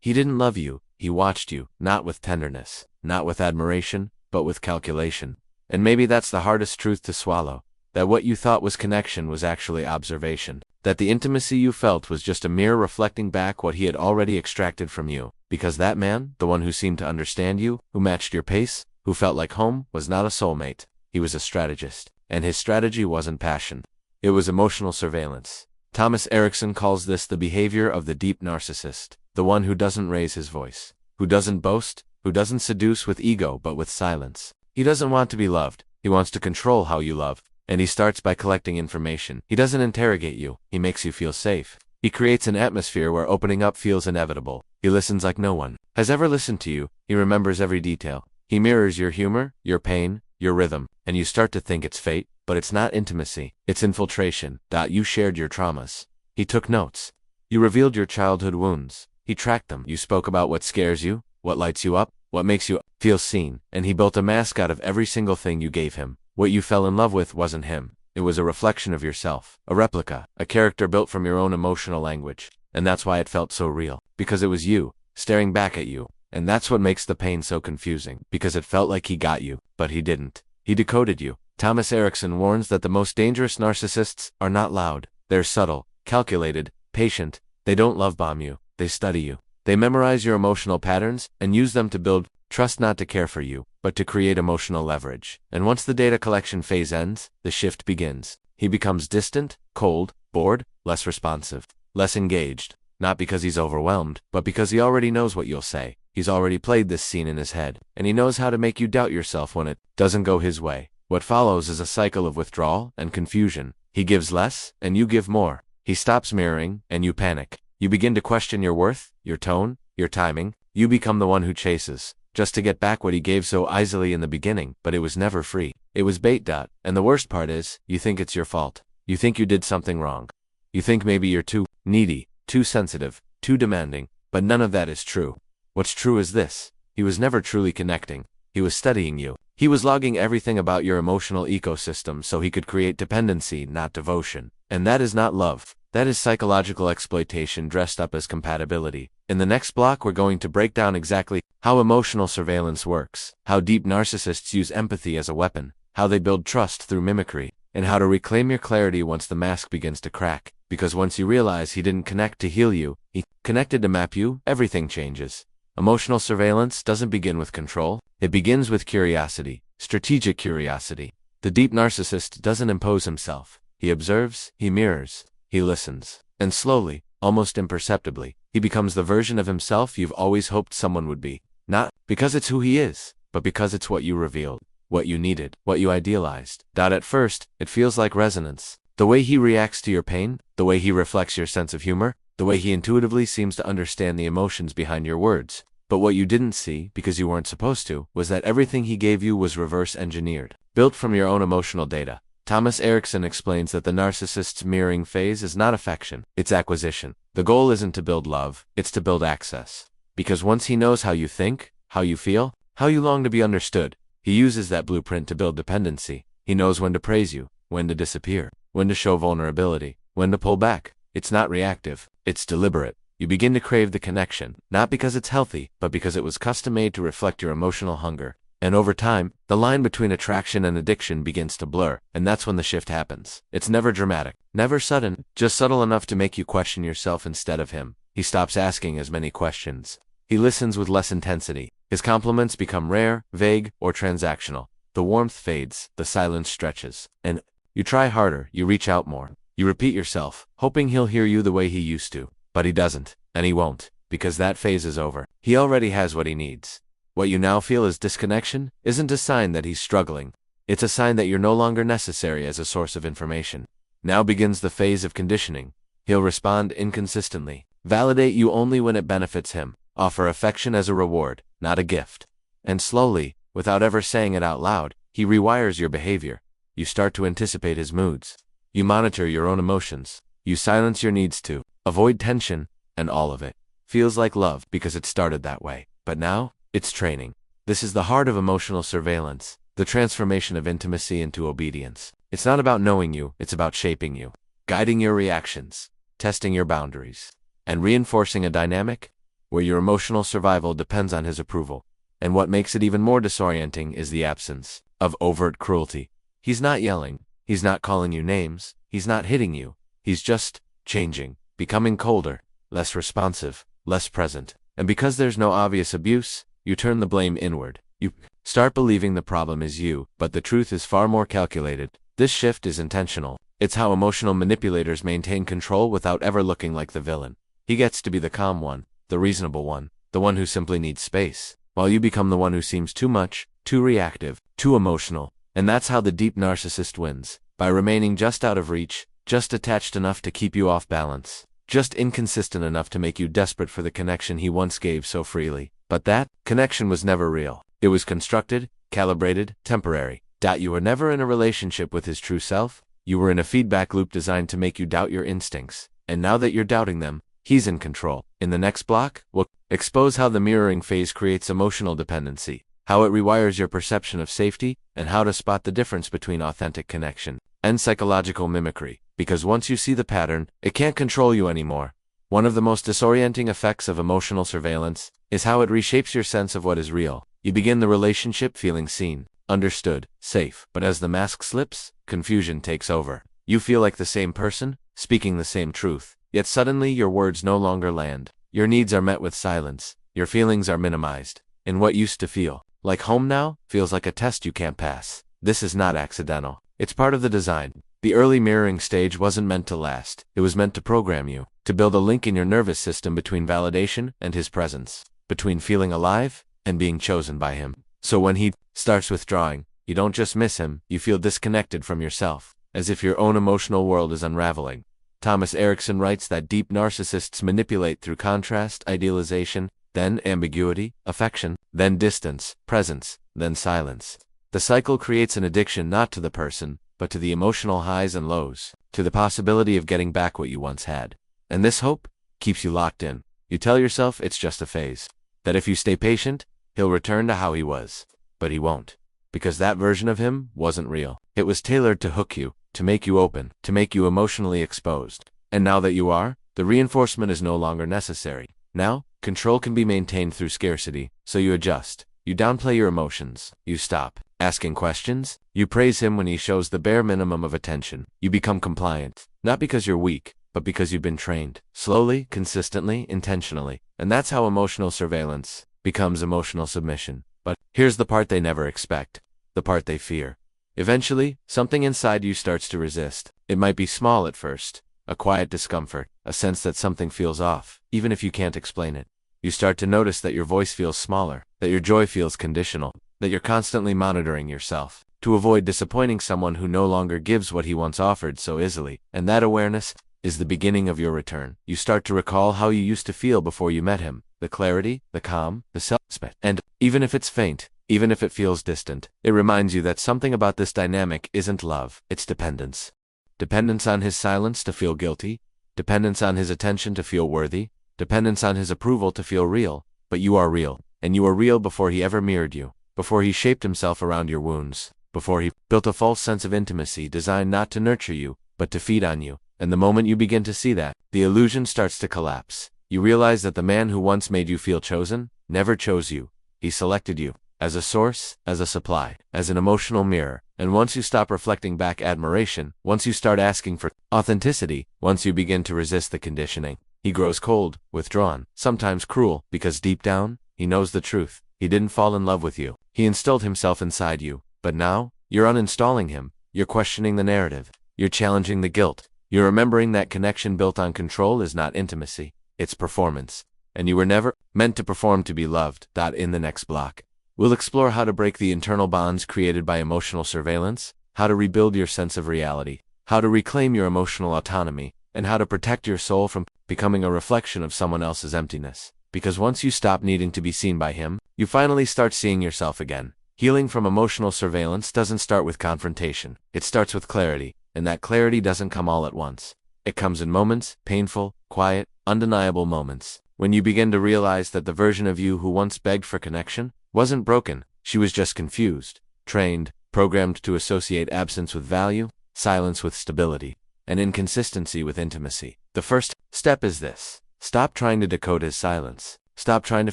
He didn't love you, he watched you, not with tenderness, not with admiration, but with calculation. And maybe that's the hardest truth to swallow, that what you thought was connection was actually observation, that the intimacy you felt was just a mirror reflecting back what he had already extracted from you, because that man, the one who seemed to understand you, who matched your pace, who felt like home, was not a soulmate, he was a strategist, and his strategy wasn't passion. It was emotional surveillance. Thomas Erickson calls this the behavior of the deep narcissist, the one who doesn't raise his voice, who doesn't boast, who doesn't seduce with ego but with silence. He doesn't want to be loved, he wants to control how you love, and he starts by collecting information. He doesn't interrogate you, he makes you feel safe. He creates an atmosphere where opening up feels inevitable. He listens like no one has ever listened to you, he remembers every detail. He mirrors your humor, your pain, your rhythm, and you start to think it's fate, but it's not intimacy, it's infiltration. You shared your traumas. He took notes. You revealed your childhood wounds. He tracked them. You spoke about what scares you, what lights you up, what makes you feel seen, and he built a mask out of every single thing you gave him. What you fell in love with wasn't him. It was a reflection of yourself, a replica, a character built from your own emotional language. And that's why it felt so real, because it was you, staring back at you. And that's what makes the pain so confusing, because it felt like he got you, but he didn't. He decoded you. Thomas Erickson warns that the most dangerous narcissists are not loud. They're subtle, calculated, patient. They don't love bomb you, they study you. They memorize your emotional patterns and use them to build trust, not to care for you, but to create emotional leverage. And once the data collection phase ends, the shift begins. He becomes distant, cold, bored, less responsive, less engaged, not because he's overwhelmed, but because he already knows what you'll say. He's already played this scene in his head, and he knows how to make you doubt yourself when it doesn't go his way. What follows is a cycle of withdrawal and confusion. He gives less, and you give more. He stops mirroring, and you panic. You begin to question your worth, your tone, your timing. You become the one who chases, just to get back what he gave so easily in the beginning, but it was never free. It was bait. And the worst part is, you think it's your fault. You think you did something wrong. You think maybe you're too needy, too sensitive, too demanding, but none of that is true. What's true is this: he was never truly connecting. He was studying you. He was logging everything about your emotional ecosystem so he could create dependency, not devotion. And that is not love. That is psychological exploitation dressed up as compatibility. In the next block, we're going to break down exactly how emotional surveillance works, how deep narcissists use empathy as a weapon, how they build trust through mimicry, and how to reclaim your clarity once the mask begins to crack. Because once you realize he didn't connect to heal you, he connected to map you, everything changes. Emotional surveillance doesn't begin with control. It begins with curiosity, strategic curiosity. The deep narcissist doesn't impose himself. He observes, he mirrors, he listens. And slowly, almost imperceptibly, he becomes the version of himself you've always hoped someone would be. Not because it's who he is, but because it's what you revealed, what you needed, what you idealized. At first, it feels like resonance. The way he reacts to your pain, the way he reflects your sense of humor, the way he intuitively seems to understand the emotions behind your words. But what you didn't see, because you weren't supposed to, was that everything he gave you was reverse-engineered, built from your own emotional data. Thomas Erickson explains that the narcissist's mirroring phase is not affection, it's acquisition. The goal isn't to build love, it's to build access. Because once he knows how you think, how you feel, how you long to be understood, he uses that blueprint to build dependency. He knows when to praise you, when to disappear, when to show vulnerability, when to pull back. It's not reactive, it's deliberate. You begin to crave the connection, not because it's healthy, but because it was custom-made to reflect your emotional hunger. And over time, the line between attraction and addiction begins to blur, and that's when the shift happens. It's never dramatic, never sudden, just subtle enough to make you question yourself instead of him. He stops asking as many questions. He listens with less intensity. His compliments become rare, vague, or transactional. The warmth fades, the silence stretches, and you try harder, you reach out more. You repeat yourself, hoping he'll hear you the way he used to. But he doesn't, and he won't, because that phase is over. He already has what he needs. What you now feel as disconnection isn't a sign that he's struggling. It's a sign that you're no longer necessary as a source of information. Now begins the phase of conditioning. He'll respond inconsistently, validate you only when it benefits him, offer affection as a reward, not a gift. And slowly, without ever saying it out loud, he rewires your behavior. You start to anticipate his moods. You monitor your own emotions. You silence your needs to avoid tension, and all of it feels like love because it started that way. But now, it's training. This is the heart of emotional surveillance, the transformation of intimacy into obedience. It's not about knowing you, it's about shaping you, guiding your reactions, testing your boundaries, and reinforcing a dynamic where your emotional survival depends on his approval. And what makes it even more disorienting is the absence of overt cruelty. He's not yelling, he's not calling you names, he's not hitting you, he's just changing, becoming colder, less responsive, less present. And because there's no obvious abuse, you turn the blame inward. You start believing the problem is you, but the truth is far more calculated. This shift is intentional. It's how emotional manipulators maintain control without ever looking like the villain. He gets to be the calm one, the reasonable one, the one who simply needs space, while you become the one who seems too much, too reactive, too emotional. And that's how the deep narcissist wins, by remaining just out of reach, just attached enough to keep you off balance, just inconsistent enough to make you desperate for the connection he once gave so freely. But that connection was never real. It was constructed, calibrated, temporary. You were never in a relationship with his true self. You were in a feedback loop designed to make you doubt your instincts. And now that you're doubting them, he's in control. In the next block, we'll expose how the mirroring phase creates emotional dependency, how it rewires your perception of safety, and how to spot the difference between authentic connection and psychological mimicry. Because once you see the pattern, it can't control you anymore. One of the most disorienting effects of emotional surveillance is how it reshapes your sense of what is real. You begin the relationship feeling seen, understood, safe. But as the mask slips, confusion takes over. You feel like the same person, speaking the same truth, yet suddenly your words no longer land. Your needs are met with silence. Your feelings are minimized. And what used to feel like home now feels like a test you can't pass. This is not accidental. It's part of the design. The early mirroring stage wasn't meant to last. It was meant to program you, to build a link in your nervous system between validation and his presence, between feeling alive and being chosen by him. So when he starts withdrawing, you don't just miss him, you feel disconnected from yourself, as if your own emotional world is unraveling. Thomas Erickson writes that deep narcissists manipulate through contrast, idealization, then ambiguity, affection, then distance, presence, then silence. The cycle creates an addiction not to the person, but to the emotional highs and lows, to the possibility of getting back what you once had. And this hope keeps you locked in. You tell yourself it's just a phase, that if you stay patient, he'll return to how he was. But he won't, because that version of him wasn't real. It was tailored to hook you, to make you open, to make you emotionally exposed. And now that you are, the reinforcement is no longer necessary. Now, control can be maintained through scarcity, so you adjust. You downplay your emotions. You stop asking questions. You praise him when he shows the bare minimum of attention. You become compliant, not because you're weak, but because you've been trained. Slowly, consistently, intentionally. And that's how emotional surveillance becomes emotional submission. But here's the part they never expect, the part they fear. Eventually, something inside you starts to resist. It might be small at first, a quiet discomfort, a sense that something feels off, even if you can't explain it. You start to notice that your voice feels smaller, that your joy feels conditional, that you're constantly monitoring yourself to avoid disappointing someone who no longer gives what he once offered so easily. And that awareness is the beginning of your return. You start to recall how you used to feel before you met him, the clarity, the calm, the self-respect. And even if it's faint, even if it feels distant, it reminds you that something about this dynamic isn't love, it's dependence. Dependence on his silence to feel guilty, dependence on his attention to feel worthy, dependence on his approval to feel real. But you are real, and you were real before he ever mirrored you, before he shaped himself around your wounds, before he built a false sense of intimacy designed not to nurture you, but to feed on you. And the moment you begin to see that, the illusion starts to collapse. You realize that the man who once made you feel chosen never chose you. He selected you as a source, as a supply, as an emotional mirror. And once you stop reflecting back admiration, once you start asking for authenticity, once you begin to resist the conditioning, he grows cold, withdrawn, sometimes cruel, because deep down, he knows the truth. He didn't fall in love with you. He installed himself inside you. But now, you're uninstalling him. You're questioning the narrative. You're challenging the guilt. You're remembering that connection built on control is not intimacy. It's performance. And you were never meant to perform to be loved. In the next block, we'll explore how to break the internal bonds created by emotional surveillance, how to rebuild your sense of reality, how to reclaim your emotional autonomy, and how to protect your soul from becoming a reflection of someone else's emptiness. Because once you stop needing to be seen by him, you finally start seeing yourself again. Healing from emotional surveillance doesn't start with confrontation. It starts with clarity, and that clarity doesn't come all at once. It comes in moments, painful, quiet, undeniable moments, when you begin to realize that the version of you who once begged for connection wasn't broken. She was just confused, trained, programmed to associate absence with value, silence with stability, and inconsistency with intimacy. The first step is this. Stop trying to decode his silence. Stop trying to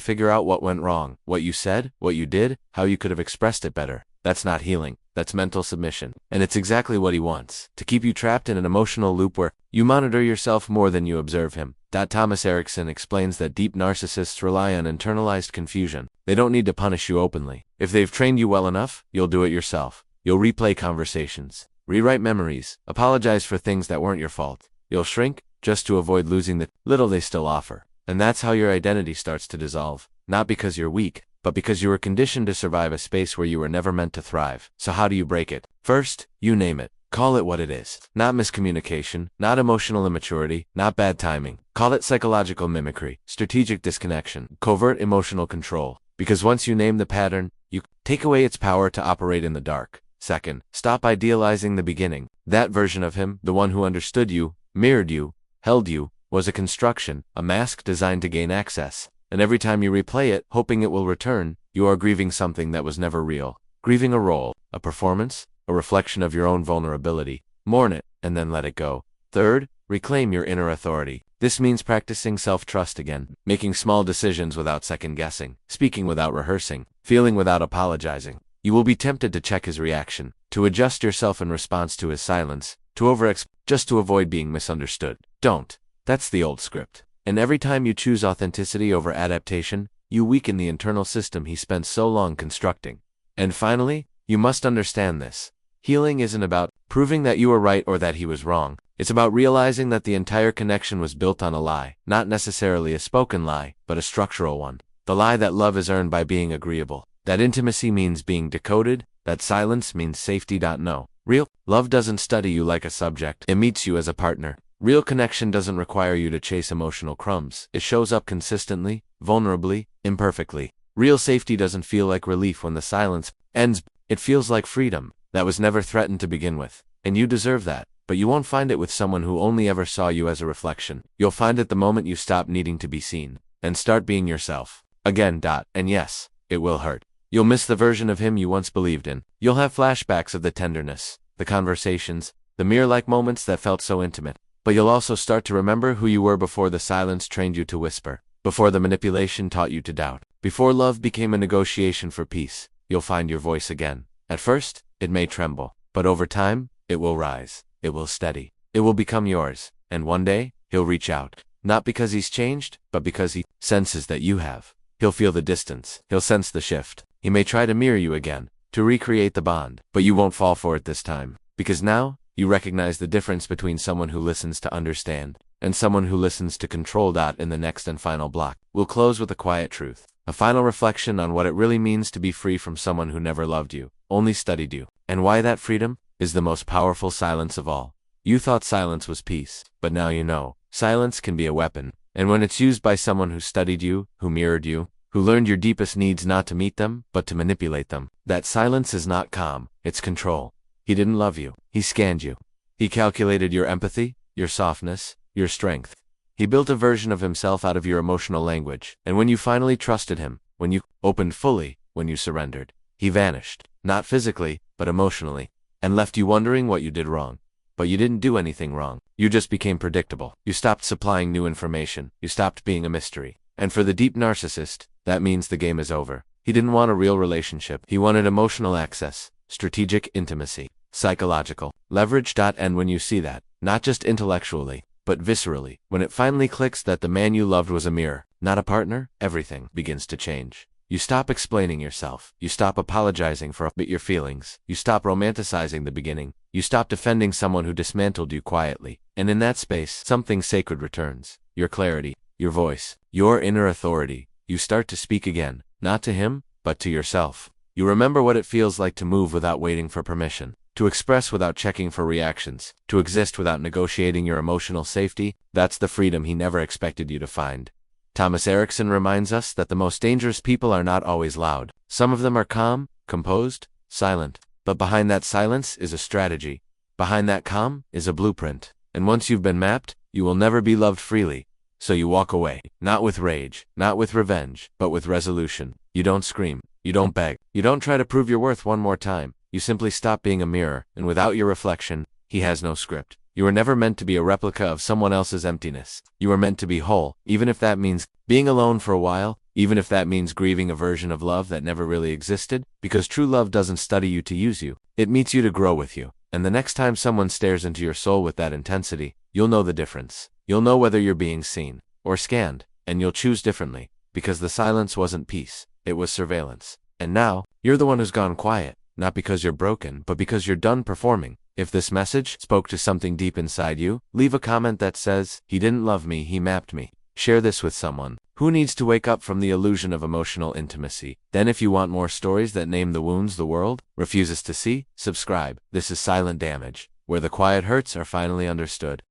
figure out what went wrong, what you said, what you did, how you could have expressed it better. That's not healing. That's mental submission. And it's exactly what he wants, to keep you trapped in an emotional loop where you monitor yourself more than you observe him. Thomas Erikson explains that deep narcissists rely on internalized confusion. They don't need to punish you openly. If they've trained you well enough, you'll do it yourself. You'll replay conversations, rewrite memories, apologize for things that weren't your fault. You'll shrink just to avoid losing the little they still offer. And that's how your identity starts to dissolve. Not because you're weak, but because you were conditioned to survive a space where you were never meant to thrive. So how do you break it? First, you name it. Call it what it is. Not miscommunication, not emotional immaturity, not bad timing. Call it psychological mimicry, strategic disconnection, covert emotional control. Because once you name the pattern, you take away its power to operate in the dark. Second, stop idealizing the beginning. That version of him, the one who understood you, mirrored you, held you, was a construction, a mask designed to gain access. And every time you replay it, hoping it will return, you are grieving something that was never real. Grieving a role, a performance, a reflection of your own vulnerability. Mourn it, and then let it go. Third, reclaim your inner authority. This means practicing self-trust again, making small decisions without second-guessing, speaking without rehearsing, feeling without apologizing. You will be tempted to check his reaction, to adjust yourself in response to his silence, to just to avoid being misunderstood. Don't. That's the old script. And every time you choose authenticity over adaptation, you weaken the internal system he spent so long constructing. And finally, you must understand this. Healing isn't about proving that you were right or that he was wrong. It's about realizing that the entire connection was built on a lie, not necessarily a spoken lie, but a structural one. The lie that love is earned by being agreeable, that intimacy means being decoded, that silence means safety. No. Real love doesn't study you like a subject, it meets you as a partner. Real connection doesn't require you to chase emotional crumbs. It shows up consistently, vulnerably, imperfectly. Real safety doesn't feel like relief when the silence ends. It feels like freedom that was never threatened to begin with. And you deserve that. But you won't find it with someone who only ever saw you as a reflection. You'll find it the moment you stop needing to be seen and start being yourself. Again. And yes, it will hurt. You'll miss the version of him you once believed in. You'll have flashbacks of the tenderness, the conversations, the mirror-like moments that felt so intimate. But you'll also start to remember who you were before the silence trained you to whisper, before the manipulation taught you to doubt, before love became a negotiation for peace. You'll find your voice again. At first, it may tremble, but over time, it will rise. It will steady. It will become yours. And one day, he'll reach out. Not because he's changed, but because he senses that you have. He'll feel the distance. He'll sense the shift. He may try to mirror you again, to recreate the bond, but you won't fall for it this time. Because now, you recognize the difference between someone who listens to understand and someone who listens to control. In the next and final block, we'll close with a quiet truth, a final reflection on what it really means to be free from someone who never loved you, only studied you, and why that freedom is the most powerful silence of all. You thought silence was peace, but now you know, silence can be a weapon, and when it's used by someone who studied you, who mirrored you, who learned your deepest needs not to meet them, but to manipulate them, that silence is not calm, it's control. He didn't love you. He scanned you. He calculated your empathy, your softness, your strength. He built a version of himself out of your emotional language. And when you finally trusted him, when you opened fully, when you surrendered, he vanished. Not physically, but emotionally. And left you wondering what you did wrong. But you didn't do anything wrong. You just became predictable. You stopped supplying new information. You stopped being a mystery. And for the deep narcissist, that means the game is over. He didn't want a real relationship. He wanted emotional access. Strategic intimacy, psychological leverage. And when you see that, not just intellectually, but viscerally, when it finally clicks that the man you loved was a mirror, not a partner, everything begins to change. You stop explaining yourself. You stop apologizing for your feelings. You stop romanticizing the beginning. You stop defending someone who dismantled you quietly. And in that space, something sacred returns. Your clarity, your voice, your inner authority. You start to speak again, not to him, but to yourself. You remember what it feels like to move without waiting for permission, to express without checking for reactions, to exist without negotiating your emotional safety. That's the freedom he never expected you to find. Thomas Erikson reminds us that the most dangerous people are not always loud. Some of them are calm, composed, silent. But behind that silence is a strategy. Behind that calm is a blueprint. And once you've been mapped, you will never be loved freely. So you walk away, not with rage, not with revenge, but with resolution. You don't scream. You don't beg. You don't try to prove your worth one more time. You simply stop being a mirror, and without your reflection, he has no script. You were never meant to be a replica of someone else's emptiness. You were meant to be whole, even if that means being alone for a while, even if that means grieving a version of love that never really existed, because true love doesn't study you to use you. It meets you to grow with you. And the next time someone stares into your soul with that intensity, you'll know the difference. You'll know whether you're being seen or scanned, and you'll choose differently, because the silence wasn't peace, it was surveillance. And now, you're the one who's gone quiet, not because you're broken, but because you're done performing. If this message spoke to something deep inside you, leave a comment that says, "He didn't love me, he mapped me." Share this with someone who needs to wake up from the illusion of emotional intimacy. Then if you want more stories that name the wounds the world refuses to see, subscribe. This is Silent Damage, where the quiet hurts are finally understood.